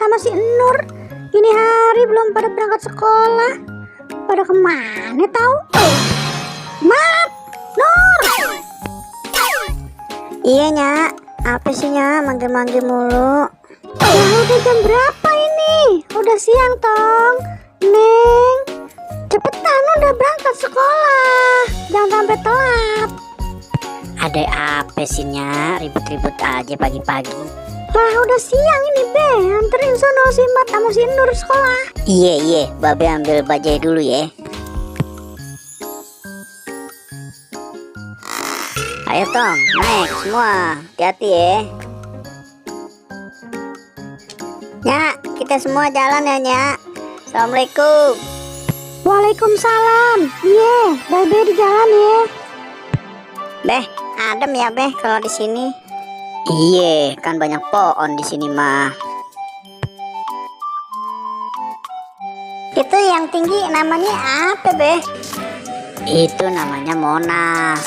sama si Nur. Ini hari belum pada berangkat sekolah. Pada kemana tahu? Mat, Nur. Iya Nyak, apa sih Nyak manggil-manggil mulu? Ya udah jam berapa ini? Udah siang tong. Neng, cepetan udah berangkat sekolah. Jangan sampai telat. Ada apa sih Nyak? Ribut-ribut aja pagi-pagi. Lah udah siang ini Be. Anterin sono si Mat sama si Nur sekolah. Iya, Babe ambil bajai dulu ya. Ayo Tong, naik semua. Hati-hati ya. Nyak, kita semua jalan ya Nyak. Assalamualaikum. Waalaikumsalam. Iya, Babe di jalan ya. Beh, adem ya Beh kalau di sini. Iya, kan banyak pohon di sini mah. Itu yang tinggi namanya apa Beh? Itu namanya Monas.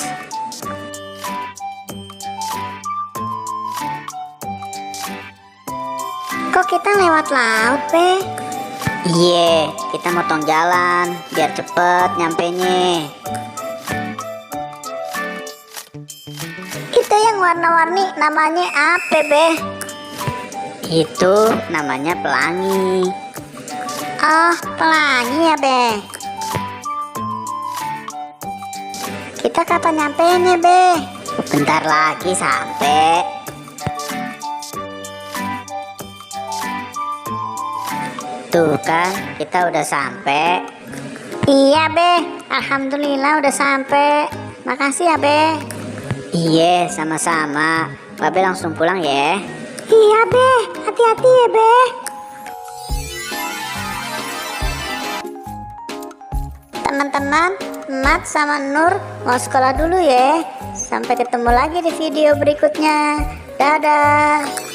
Kok kita lewat laut Beh? Iya, kita motong jalan biar cepet nyampenya. Itu yang warna-warni namanya apa Beh? Itu namanya pelangi. Oh, pelangi ya Beh. Kita kapan nyampenya Beh? Bentar lagi sampai. Tuh kan, kita udah sampai. Iya Beh, alhamdulillah udah sampai. Makasih ya Beh. Iya, sama-sama. Babe langsung pulang ya. Iya Beh, hati-hati ya Beh. Teman-teman, Mat sama Nur mau sekolah dulu ya. Sampai ketemu lagi di video berikutnya. Dadah.